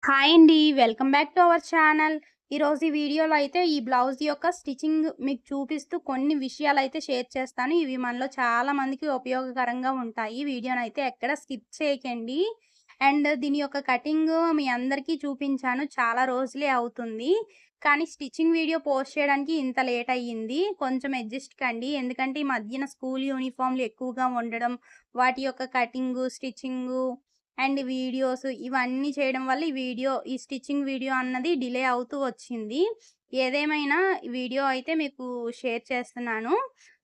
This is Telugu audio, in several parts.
హాయ్ అండి. Welcome back to our channel. ఈరోజు ఈ వీడియోలో అయితే ఈ బ్లౌజ్ యొక్క స్టిచ్చింగ్ మీకు చూపిస్తూ కొన్ని విషయాలైతే షేర్ చేస్తాను. ఇవి మనలో చాలా మందికి ఉపయోగకరంగా ఉంటాయి. వీడియోనైతే ఎక్కడ స్కిప్ చేయకండి. అండ్ దీని యొక్క కటింగ్ మీ అందరికీ చూపించాను. చాలా రోజులే అవుతుంది. కానీ స్టిచ్చింగ్ వీడియో పోస్ట్ చేయడానికి ఇంత లేట్ అయ్యింది. కొంచెం అడ్జస్ట్ కండి. ఎందుకంటే ఈ మధ్యన స్కూల్ యూనిఫార్మ్‌లు ఎక్కువగా ఉండడం, వాటి యొక్క కటింగు, స్టిచ్చింగు అండ్ వీడియోస్ ఇవన్నీ చేయడం వల్ల ఈ స్టిచ్చింగ్ వీడియో అన్నది డిలే అవుతూ వచ్చింది. ఏదేమైనా వీడియో అయితే మీకు షేర్ చేస్తున్నాను.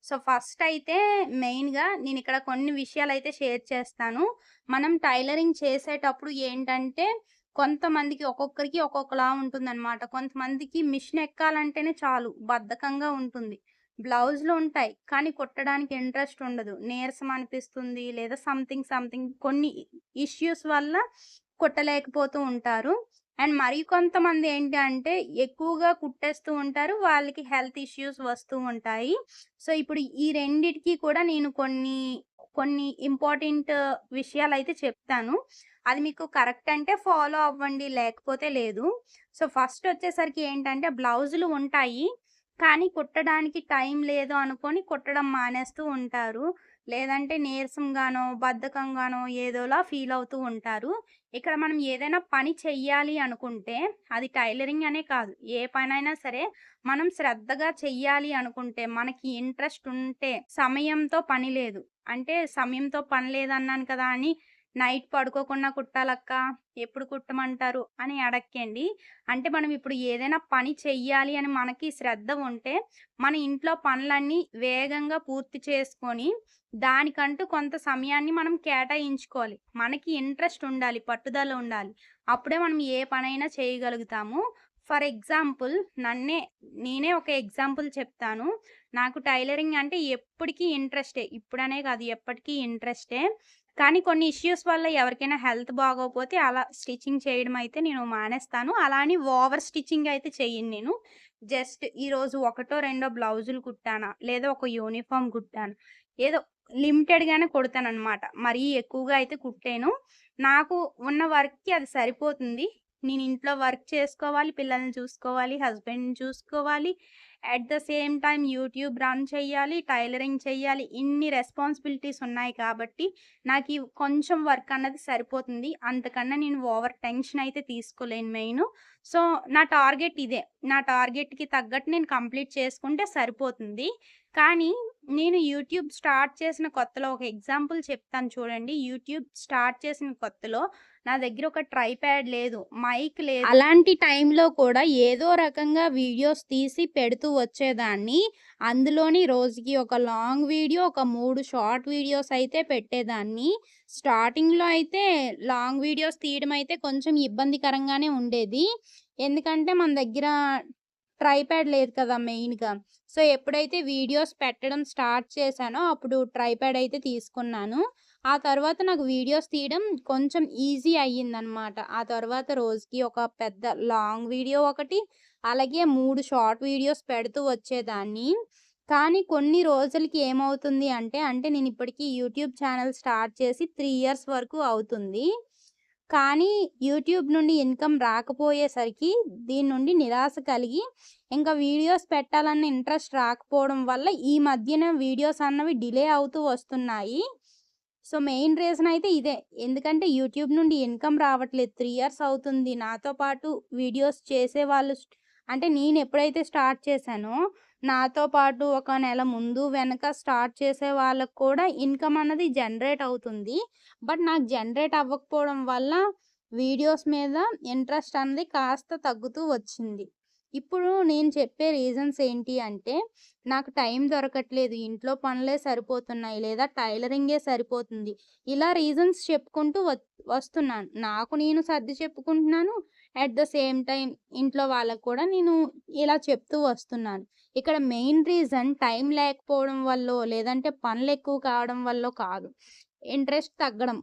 సో, ఫస్ట్ అయితే మెయిన్‌గా నేనిక్కడ కొన్ని విషయాలైతే షేర్ చేస్తాను. మనం టైలరింగ్ చేసేటప్పుడు ఏంటంటే, కొంతమందికి ఒక్కొక్కరికి ఒక్కొక్కలా ఉంటుందనమాట. కొంతమందికి మిషన్ ఎక్కాలంటేనే చాలు బద్ధకంగా ఉంటుంది. బ్లౌజులు ఉంటాయి. కానీ కుట్టడానికి ఇంట్రెస్ట్ ఉండదు. నీరసం అనిపిస్తుంది. లేదా సంథింగ్ కొన్ని ఇష్యూస్ వల్ల కుట్టలేకపోతూ ఉంటారు. అండ్ కొంతమంది ఏంటి అంటే ఎక్కువగా కుట్టేస్తూ ఉంటారు. వాళ్ళకి హెల్త్ ఇష్యూస్ వస్తూ ఉంటాయి. సో, ఇప్పుడు ఈ రెండిటికి కూడా నేను కొన్ని ఇంపార్టెంట్ విషయాలైతే చెప్తాను. అది మీకు కరెక్ట్ అంటే ఫాలో అవ్వండి. లేకపోతే లేదు. సో, ఫస్ట్ వచ్చేసరికి ఏంటంటే బ్లౌజులు ఉంటాయి. కానీ కుట్టడానికి టైం లేదు అనుకోని కుట్టడం మానేస్తూ ఉంటారు. లేదంటే నీరసంగానో, బద్ధకంగానో ఏదోలా ఫీల్ అవుతూ ఉంటారు. ఇక్కడ మనం ఏదైనా పని చెయ్యాలి అనుకుంటే, అది టైలరింగ్ అనే కాదు. ఏ పనైనా సరే మనం శ్రద్ధగా చెయ్యాలి అనుకుంటే, మనకి ఇంట్రెస్ట్ ఉంటే సమయంతో పని లేదు. అంటే సమయంతో పని లేదన్నాను కదా అని నైట్ పడుకోకుండా కుట్టాలక్కా, ఎప్పుడు కుట్టమంటారు అని అడక్కండి. అంటే మనం ఇప్పుడు ఏదైనా పని చెయ్యాలి అని మనకి శ్రద్ధ ఉంటే, మన ఇంట్లో పనులన్నీ వేగంగా పూర్తి చేసుకొని, దానికంటూ కొంత సమయాన్ని మనం కేటాయించుకోవాలి. మనకి ఇంట్రెస్ట్ ఉండాలి, పట్టుదల ఉండాలి. అప్పుడే మనం ఏ పనైనా చేయగలుగుతాము. ఫర్ ఎగ్జాంపుల్ నేనే ఒక ఎగ్జాంపుల్ చెప్తాను. నాకు టైలరింగ్ అంటే ఎప్పటికి ఇంట్రెస్టే. ఇప్పుడనే కాదు ఎప్పటికి ఇంట్రెస్టే. కానీ కొన్ని ఇష్యూస్ వల్ల ఎవరికైనా హెల్త్ బాగోకపోతే అలా స్టిచ్చింగ్ చేయడం అయితే నేను మానేస్తాను. అలా అని ఓవర్ స్టిచ్చింగ్ అయితే చెయ్యను నేను. జస్ట్ ఈరోజు ఒకటో, రెండో బ్లౌజులు కుట్టానా, లేదా ఒక యూనిఫార్మ్ కుట్టాను. ఏదో లిమిటెడ్‌గానే కుడతాననమాట. మరీ ఎక్కువగా అయితే కుట్టేను. నాకు ఉన్న వర్క్‌కి అది సరిపోతుంది. నేను ఇంట్లో వర్క్ చేసుకోవాలి, పిల్లల్ని చూసుకోవాలి, హస్బెండ్‌ని చూసుకోవాలి. At the same time YouTube run చెయ్యాలి, టైలరింగ్ చెయ్యాలి. ఇన్ని రెస్పాన్సిబిలిటీస్ ఉన్నాయి కాబట్టి నాకీ కొంచెం వర్క్ అన్నది సరిపోతుంది. అంతకన్నా నేను ఓవర్ టెన్షన్ అయితే తీసుకోలేను మెయిను. సో, నా టార్గెట్ ఇదే. నా టార్గెట్‌కి తగ్గట్టు నేను కంప్లీట్ చేసుకుంటే సరిపోతుంది. కానీ నేను యూట్యూబ్ స్టార్ట్ చేసిన కొత్తలో ఒక ఎగ్జాంపుల్ చెప్తాను చూడండి. యూట్యూబ్ స్టార్ట్ చేసిన కొత్తలో నా దగ్గర ఒక ట్రైప్యాడ్ లేదు, మైక్ లేదు. అలాంటి టైంలో కూడా ఏదో రకంగా వీడియోస్ తీసి పెడుతూ వచ్చేదాన్ని. అందులోని రోజుకి ఒక లాంగ్ వీడియో, ఒక 3 షార్ట్ వీడియోస్ అయితే పెట్టేదాన్ని. స్టార్టింగ్‌లో అయితే లాంగ్ వీడియోస్ తీయడం అయితే కొంచెం ఇబ్బందికరంగానే ఉండేది. ఎందుకంటే మన దగ్గర ట్రైప్యాడ్ లేదు కదా మెయిన్‌గా. సో, ఎప్పుడైతే వీడియోస్ పెట్టడం స్టార్ట్ చేశానో అప్పుడు ట్రైప్యాడ్ అయితే తీసుకున్నాను. ఆ తర్వాత నాకు వీడియోస్ తీయడం కొంచెం ఈజీ అయ్యిందనమాట. ఆ తర్వాత రోజుకి ఒక పెద్ద లాంగ్ వీడియో ఒకటి, అలాగే 3 షార్ట్ వీడియోస్ పెడుతూ వచ్చేదాన్ని. కానీ కొన్ని రోజులకి ఏమవుతుంది అంటే నేనిప్పటికి యూట్యూబ్ ఛానెల్ స్టార్ట్ చేసి 3 ఇయర్స్ వరకు అవుతుంది. కానీ యూట్యూబ్ నుండి ఇన్‌కమ్ రాకపోయేసరికి దీని నుండి నిరాశ కలిగి, ఇంకా వీడియోస్ పెట్టాలన్న ఇంట్రెస్ట్ రాకపోవడం వల్ల ఈ మధ్యన వీడియోస్ అన్నవి డిలే అవుతూ వస్తున్నాయి. సో, మెయిన్ రీజన్ అయితే ఇదే. ఎందుకంటే యూట్యూబ్ నుండి ఇన్‌కమ్ రావట్లేదు. 3 ఇయర్స్ అవుతుంది. నాతో పాటు వీడియోస్ చేసేవాళ్ళు అంటే నేనెప్పుడైతే స్టార్ట్ చేశానో, నాతో పాటు ఒక నెల ముందు, వెనక స్టార్ట్ చేసే వాళ్ళకి కూడా ఇన్‌కమ్ అన్నది జనరేట్ అవుతుంది. బట్ నాకు జనరేట్ అవ్వకపోవడం వల్ల వీడియోస్ మీద ఇంట్రెస్ట్ అన్నది కాస్త తగ్గుతూ వచ్చింది. ఇప్పుడు నేను చెప్పే రీజన్స్ ఏంటి అంటే, నాకు టైం దొరకట్లేదు. ఇంట్లో పనులే సరిపోతున్నాయి. లేదా టైలరింగే సరిపోతుంది. ఇలా రీజన్స్ చెప్పుకుంటూ వస్తున్నాను. నాకు నేను సర్ది చెప్పుకుంటున్నాను. అట్ ద సేమ్ టైమ్ ఇంట్లో వాళ్ళకి కూడా నేను ఇలా చెప్తూ వస్తున్నాను. ఇక్కడ మెయిన్ రీజన్ టైం లేకపోవడం వల్లో, లేదంటే పనులెక్కువ కావడం వల్లో కాదు. ఇంట్రెస్ట్ తగ్గడం.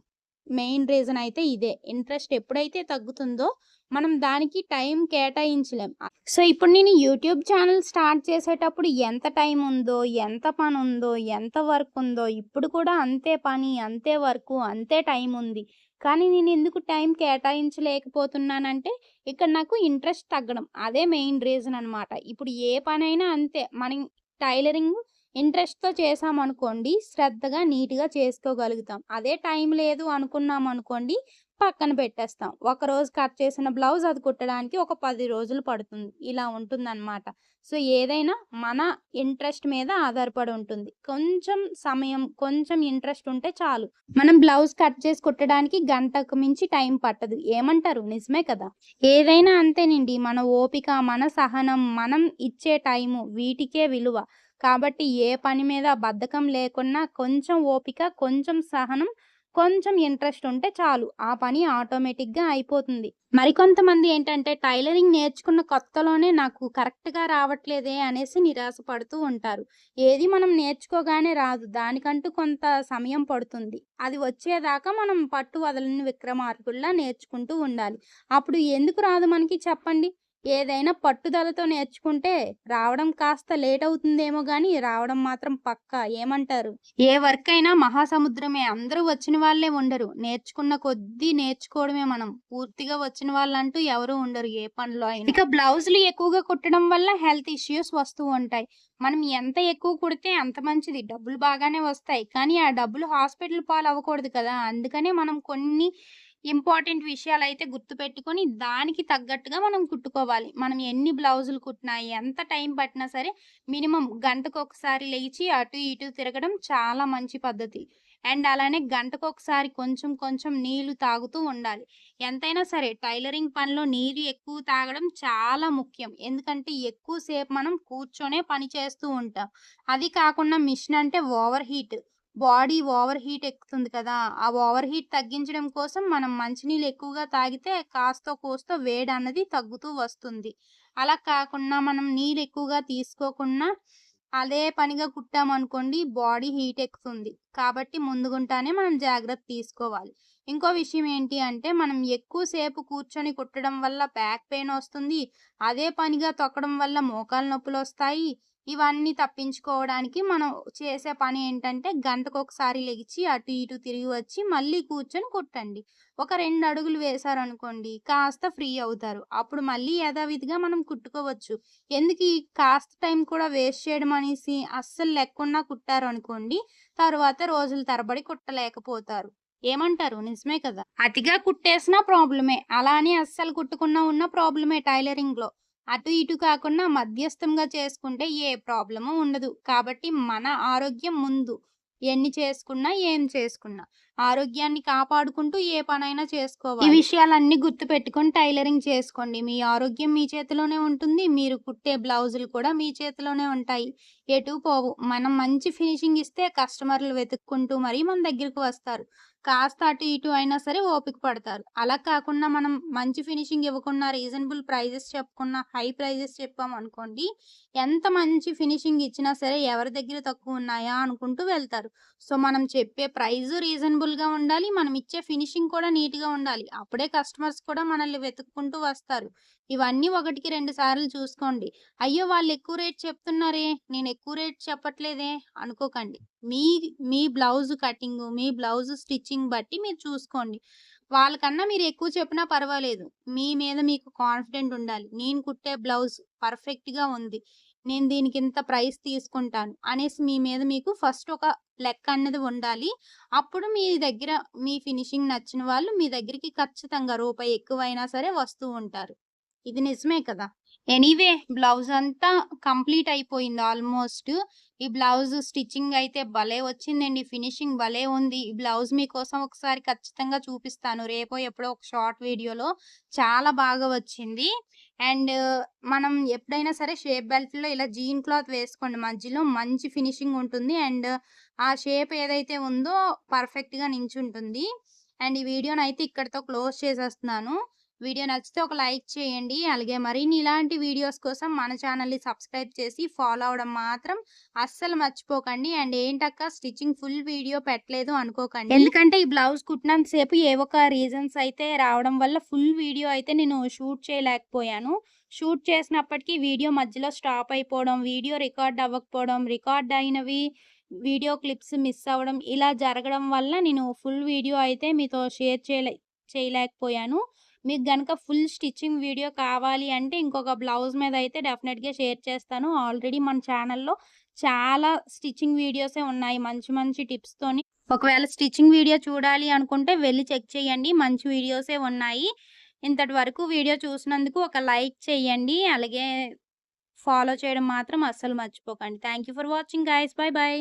మెయిన్ రీజన్ అయితే ఇదే. ఇంట్రెస్ట్ ఎప్పుడైతే తగ్గుతుందో మనం దానికి టైం కేటాయించలేం. సో, ఇప్పుడు నేను యూట్యూబ్ ఛానల్ స్టార్ట్ చేసేటప్పుడు ఎంత టైం ఉందో, ఎంత పనుందో, ఎంత వర్క్ ఉందో, ఇప్పుడు కూడా అంతే పని, అంతే వర్కు, అంతే టైం ఉంది. కానీ నేనెందుకు టైం కేటాయించలేకపోతున్నానంటే, ఇక్కడ నాకు ఇంట్రెస్ట్ తగ్గడం. అదే మెయిన్ రీజన్ అనమాట. ఇప్పుడు ఏ పనైనా అంతే. మనం టైలరింగ్ ఇంట్రెస్ట్‌తో చేశామనుకోండి, శ్రద్ధగా, నీట్‌గా చేసుకోగలుగుతాం. అదే టైం లేదు అనుకున్నామనుకోండి, పక్కన పెట్టేస్తాం. ఒకరోజు కట్ చేసిన బ్లౌజ్ అది కుట్టడానికి ఒక 10 రోజులు పడుతుంది. ఇలా ఉంటుందనమాట. సో, ఏదైనా మన ఇంట్రెస్ట్ మీద ఆధారపడి ఉంటుంది. కొంచెం సమయం, కొంచెం ఇంట్రెస్ట్ ఉంటే చాలు. మనం బ్లౌజ్ కట్ చేసి కుట్టడానికి గంటకు మించి టైం పట్టదు. ఏమంటారు? నిజమే కదా! ఏదైనా అంతేనండి. మన ఓపిక, మన సహనం, మనం ఇచ్చే టైము వీటికే విలువ. కాబట్టి ఏ పని మీద బద్ధకం లేకున్నా కొంచెం ఓపిక, కొంచెం సహనం, కొంచెం ఇంట్రెస్ట్ ఉంటే చాలు. ఆ పని ఆటోమేటిక్‌గా అయిపోతుంది. మరికొంతమంది ఏంటంటే టైలరింగ్ నేర్చుకున్న కొత్తలోనే నాకు కరెక్ట్‌గా రావట్లేదే అనేసి నిరాశ పడుతూ ఉంటారు. ఏది మనం నేర్చుకోగానే రాదు. దానికంటూ కొంత సమయం పడుతుంది. అది వచ్చేదాకా మనం పట్టు వదలని విక్రమార్కుడిలా నేర్చుకుంటూ ఉండాలి. అప్పుడు ఎందుకు రాదు మనకి చెప్పండి? ఏదైనా పట్టుదలతో నేర్చుకుంటే రావడం కాస్త లేట్ అవుతుందేమో గానీ, రావడం మాత్రం పక్కా. ఏమంటారు? ఏ వర్క్ అయినా మహాసముద్రమే. అందరూ వచ్చిన వాళ్ళే ఉండరు. నేర్చుకున్న కొద్దీ నేర్చుకోవడమే మనం. పూర్తిగా వచ్చిన వాళ్ళంటూ ఎవరు ఉండరు ఏ పనిలో అయినా. ఇక బ్లౌజులు ఎక్కువగా కుట్టడం వల్ల హెల్త్ ఇష్యూస్ వస్తూ ఉంటాయి. మనం ఎంత ఎక్కువ కుడితే అంత మంచిది. డబ్బులు బాగానే వస్తాయి. కానీ ఆ డబ్బులు హాస్పిటల్ పాలవ్వకూడదు కదా! అందుకనే మనం కొన్ని ఇంపార్టెంట్ విషయాలైతే గుర్తుపెట్టుకొని, దానికి తగ్గట్టుగా మనం కుట్టుకోవాలి. మనం ఎన్ని బ్లౌజులు కుట్టినా, ఎంత టైం పట్టినా సరే, మినిమమ్ గంటకొకసారి లేచి అటు, ఇటు తిరగడం చాలా మంచి పద్ధతి. అండ్ అలానే గంటకొకసారి కొంచెం, కొంచెం నీళ్లు తాగుతూ ఉండాలి. ఎంతైనా సరే టైలరింగ్ పనిలో నీరు ఎక్కువ తాగడం చాలా ముఖ్యం. ఎందుకంటే, ఎక్కువ సేపు మనం కూర్చొనే పని చేస్తూ ఉంటాం. అది కాకుండా మిషన్ అంటే over heat. Body over heat ఎక్కుతుంది కదా! ఆ ఓవర్ హీట్ తగ్గించడం కోసం మనం మంచినీళ్ళు ఎక్కువగా తాగితే కాస్తో కూస్తో వేడన్నది తగ్గుతూ వస్తుంది. అలా కాకుండా మనం నీళ్ళు ఎక్కువగా తీసుకోకున్నా అదే పనిగా కుట్టామనుకోండి బాడీ హీట్ ఎక్కుతుంది. కాబట్టి ముందుగుంటానే మనం జాగ్రత్త తీసుకోవాలి. ఇంకో విషయం ఏంటి అంటే మనం ఎక్కువ సేపు కూర్చొని కుట్టడం వల్ల బ్యాక్ పెయిన్ వస్తుంది. అదే పనిగా తొక్కడం వల్ల మోకాలు నొప్పులొస్తాయి. ఇవన్నీ తప్పించుకోవడానికి మనం చేసే పని ఏంటంటే గంటకొకసారి లెగిచి అటు ఇటు తిరిగి వచ్చి మళ్ళీ కూర్చొని కుట్టండి. ఒక 2 అడుగులు వేశారనుకోండి కాస్త ఫ్రీ అవుతారు. అప్పుడు మళ్ళీ యథావిధిగా మనం కుట్టుకోవచ్చు. ఎందుకు ఈ కాస్త టైం కూడా వేస్ట్ చేయడం అనేసి అస్సలు లేకుండా కుట్టారనుకోండి, తరువాత రోజుల తరబడి కుట్టలేకపోతారు. ఏమంటారు? నిజమే కదా! అతిగా కుట్టేసినా ప్రాబ్లమే. అలా అని అస్సలు కుట్టకుండా ఉన్న ప్రాబ్లమే టైలరింగ్‌లో. అటు ఇటు కాకుండా మధ్యస్థంగా చేసుకుంటే ఏ ప్రాబ్లము ఉండదు. కాబట్టి మన ఆరోగ్యం ముందు. ఎన్ని చేసుకున్నా, ఏం చేసుకున్నా. ఆరోగ్యాన్ని కాపాడుకుంటూ ఏ పనైనా చేసుకోవాలి. ఈ విషయాలన్నీ గుర్తుపెట్టుకొని టైలరింగ్ చేసుకోండి. మీ ఆరోగ్యం మీ చేతిలోనే ఉంటుంది. మీరు కుట్టే బ్లౌజులు కూడా మీ చేతిలోనే ఉంటాయి. ఎటూ పోవు. మనం మంచి ఫినిషింగ్ ఇస్తే కస్టమర్లు వెతుక్కుంటూ మరీ మన దగ్గరికి వస్తారు. కాస్త అటు ఇటు అయినా సరే ఓపిక పడతారు. అలా కాకుండా మనం మంచి ఫినిషింగ్ ఇవ్వకుండా రీజనబుల్ ప్రైజెస్ చెప్పకుండా హై ప్రైజెస్ చెప్పామనుకోండి, ఎంత మంచి ఫినిషింగ్ ఇచ్చినా సరే ఎవరి దగ్గర తక్కువున్నాయా అనుకుంటూ వెళ్తారు. సో, మనం చెప్పే ప్రైజు రీజనబుల్‌గా ఉండాలి. మనం ఇచ్చే ఫినిషింగ్ కూడా నీట్‌గా ఉండాలి. అప్పుడే కస్టమర్స్ కూడా మనల్ని వెతుక్కుంటూ వస్తారు. ఇవన్నీ ఒకటికి 2 సార్లు చూసుకోండి. అయ్యో! వాళ్ళు ఎక్కువ రేట్ చెప్తున్నారే, నేను ఎక్కువ రేట్ చెప్పట్లేదే అనుకోకండి. మీ మీ బ్లౌజ్ కటింగు, మీ బ్లౌజ్ స్టిచ్చింగ్ బట్టి మీరు చూసుకోండి. వాళ్ళకన్నా మీరు ఎక్కువ చెప్పినా పర్వాలేదు. మీ మీద మీకు కాన్ఫిడెంట్ ఉండాలి. నేను కుట్టే బ్లౌజ్ పర్ఫెక్ట్‌గా ఉంది. నేను దీనికింత ప్రైస్ తీసుకుంటాను అనేసి మీ మీద మీకు ఫస్ట్ ఒక లెక్క అన్నది ఉండాలి. అప్పుడు మీ దగ్గర మీ ఫినిషింగ్ నచ్చిన వాళ్ళు మీ దగ్గరికి ఖచ్చితంగా రూపాయి ఎక్కువైనా సరే వస్తూ ఉంటారు. ఇది నిజమే కదా! ఎనీవే బ్లౌజ్ అంతా కంప్లీట్ అయిపోయింది ఆల్మోస్ట్. ఈ బ్లౌజ్ స్టిచ్చింగ్ అయితే భలే వచ్చిందండి. ఫినిషింగ్ భలే ఉంది. ఈ బ్లౌజ్ మీకోసం ఒకసారి ఖచ్చితంగా చూపిస్తాను. రేపో ఎప్పుడో ఒక షార్ట్ వీడియోలో. చాలా బాగా వచ్చింది. అండ్ మనం ఎప్పుడైనా సరే షేప్ బెల్ట్‌లో ఇలా జీన్ క్లాత్ వేసుకోండి. మధ్యలో మంచి ఫినిషింగ్ ఉంటుంది. అండ్ ఆ షేప్ ఏదైతే ఉందో పర్ఫెక్ట్‌గా నించుంటుంది. అండ్ ఈ వీడియోనైతే ఇక్కడితో క్లోజ్ చేసేస్తున్నాను. వీడియో నచ్చితే ఒక లైక్ చేయండి. అలాగే మరిన్ని ఇలాంటి వీడియోస్ కోసం మన ఛానెల్‌ని సబ్స్క్రైబ్ చేసి ఫాలో అవ్వడం మాత్రం అస్సలు మర్చిపోకండి. అండ్ ఏంటక్క స్టిచ్చింగ్ ఫుల్ వీడియో పెట్టలేదు అనుకోకండి. ఎందుకంటే ఈ బ్లౌజ్ కుట్టినంత సేపు ఏవో ఒక రీజన్స్ అయితే రావడం వల్ల ఫుల్ వీడియో అయితే నేను షూట్ చేయలేకపోయాను. షూట్ చేసినప్పటికీ వీడియో మధ్యలో స్టాప్ అయిపోవడం, వీడియో రికార్డ్ అవ్వకపోవడం, రికార్డ్ అయినవి వీడియో క్లిప్స్ మిస్ అవ్వడం ఇలా జరగడం వల్ల నేను ఫుల్ వీడియో అయితే మీతో షేర్ చేయలేకపోయాను. మీకు గనక ఫుల్ స్టిచ్చింగ్ వీడియో కావాలి అంటే ఇంకొక బ్లౌజ్ మీద అయితే డెఫినెట్‌గా షేర్ చేస్తాను. ఆల్రెడీ మన ఛానల్‌లో చాలా స్టిచ్చింగ్ వీడియోసే ఉన్నాయి మంచి మంచి టిప్స్‌తోని. ఒకవేళ స్టిచ్చింగ్ వీడియో చూడాలి అనుకుంటే వెళ్లి చెక్ చేయండి. మంచి వీడియోసే ఉన్నాయి. ఇంతటి వరకు వీడియో చూసినందుకు ఒక లైక్ చేయండి. అలాగే ఫాలో చేయడం మాత్రం అస్సలు మర్చిపోకండి. Thank you for watching guys. By by.